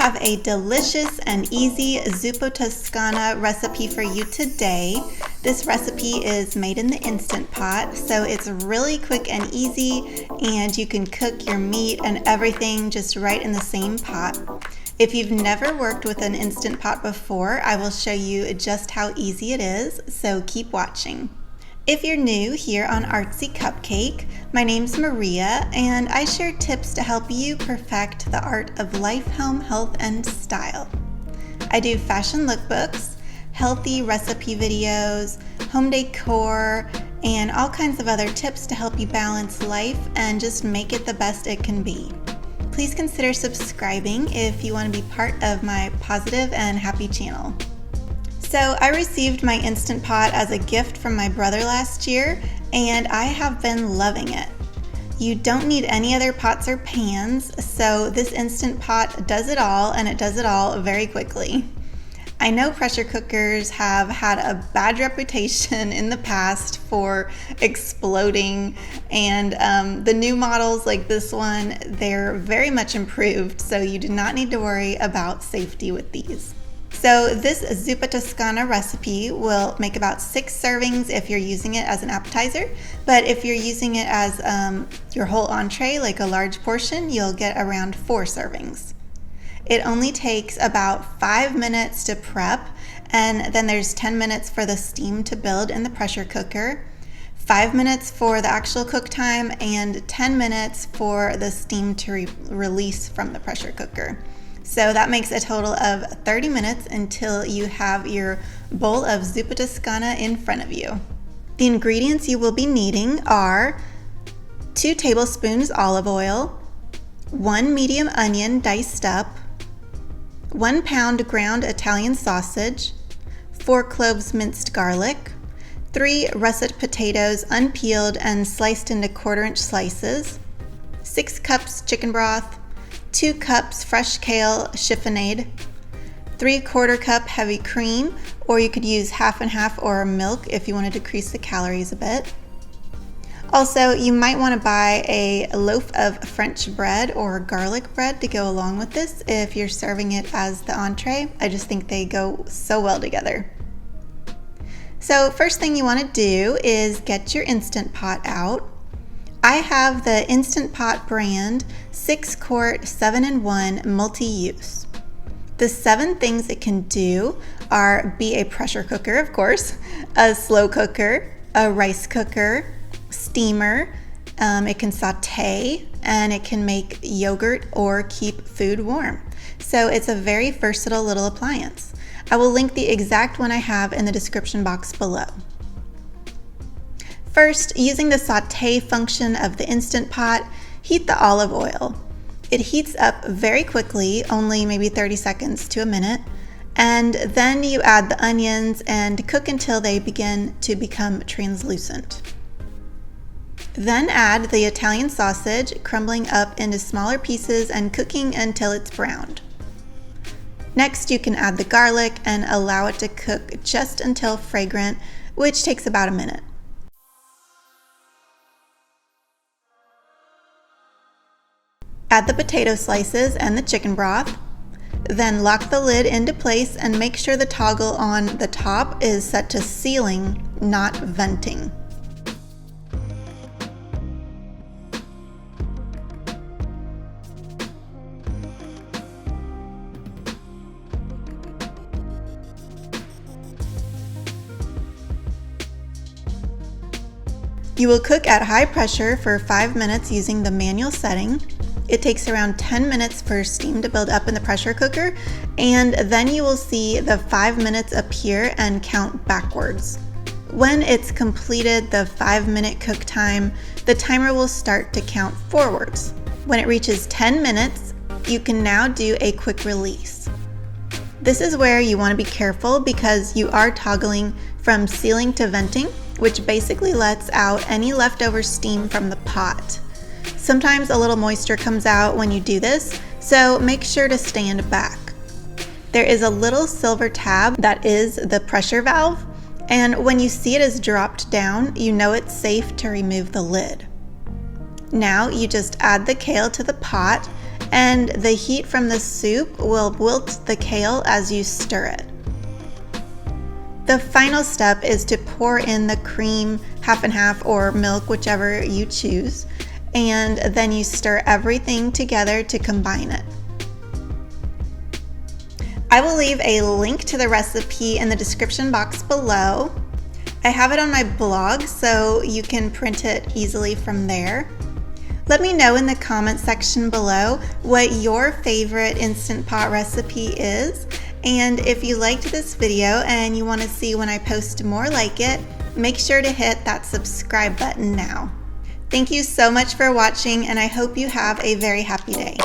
have a delicious and easy Zuppa Toscana recipe for you today. This recipe is made in the Instant Pot, so it's really quick and easy, and you can cook your meat and everything just right in the same pot. If you've never worked with an Instant Pot before, I will show you just how easy it is, so keep watching. If you're new here on Artsy Cupcake, my name's Maria, and I share tips to help you perfect the art of life, home, health, and style. I do fashion lookbooks, healthy recipe videos, home decor, and all kinds of other tips to help you balance life and just make it the best it can be. Please consider subscribing if you want to be part of my positive and happy channel. So I received my Instant Pot as a gift from my brother last year, and I have been loving it. You don't need any other pots or pans, so this Instant Pot does it all, and it does it all very quickly. I know pressure cookers have had a bad reputation in the past for exploding, and the new models like this one, they're very much improved, so you do not need to worry about safety with these. So this Zuppa Toscana recipe will make about 6 servings if you're using it as an appetizer, but if you're using it as your whole entree, like a large portion, you'll get around 4 servings. It only takes about 5 minutes to prep, and then there's 10 minutes for the steam to build in the pressure cooker, 5 minutes for the actual cook time, and 10 minutes for the steam to release from the pressure cooker. So that makes a total of 30 minutes until you have your bowl of Zuppa Toscana in front of you. The ingredients you will be needing are 2 tablespoons olive oil, 1 medium onion diced up, 1 pound ground Italian sausage, 4 cloves minced garlic, 3 russet potatoes unpeeled and sliced into 1/4-inch slices, 6 cups chicken broth, 2 cups fresh kale chiffonade, 3/4 cup heavy cream, or you could use half and half or milk if you want to decrease the calories a bit. Also, you might want to buy a loaf of French bread or garlic bread to go along with this if you're serving it as the entree. I just think they go so well together. So first thing you want to do is get your Instant Pot out. I have the Instant Pot brand 6-quart 7-in-1 multi-use. The 7 things it can do are be a pressure cooker, of course, a slow cooker, a rice cooker, steamer, it can saute, and it can make yogurt or keep food warm. So it's a very versatile little appliance. I will link the exact one I have in the description box below. First, using the saute function of the Instant Pot, heat the olive oil. It heats up very quickly, only maybe 30 seconds to a minute, and then you add the onions and cook until they begin to become translucent. Then add the Italian sausage, crumbling up into smaller pieces and cooking until it's browned. Next, you can add the garlic and allow it to cook just until fragrant, which takes about a minute. Add the potato slices and the chicken broth. Then lock the lid into place and make sure the toggle on the top is set to sealing, not venting. You will cook at high pressure for 5 minutes using the manual setting. It takes around 10 minutes for steam to build up in the pressure cooker, and then you will see the 5 minutes appear and count backwards. When it's completed the 5-minute cook time, the timer will start to count forwards. When it reaches 10 minutes, you can now do a quick release. This is where you want to be careful because you are toggling from sealing to venting, which basically lets out any leftover steam from the pot. Sometimes a little moisture comes out when you do this, so make sure to stand back. There is a little silver tab that is the pressure valve, and when you see it is dropped down, you know it's safe to remove the lid. Now you just add the kale to the pot and the heat from the soup will wilt the kale as you stir it. The final step is to pour in the cream half and half or milk, whichever you choose, and then you stir everything together to combine it. I will leave a link to the recipe in the description box below. I have it on my blog, so you can print it easily from there. Let me know in the comment section below what your favorite Instant Pot recipe is. And if you liked this video and you want to see when I post more like it, make sure to hit that subscribe button now. Thank you so much for watching, and I hope you have a very happy day.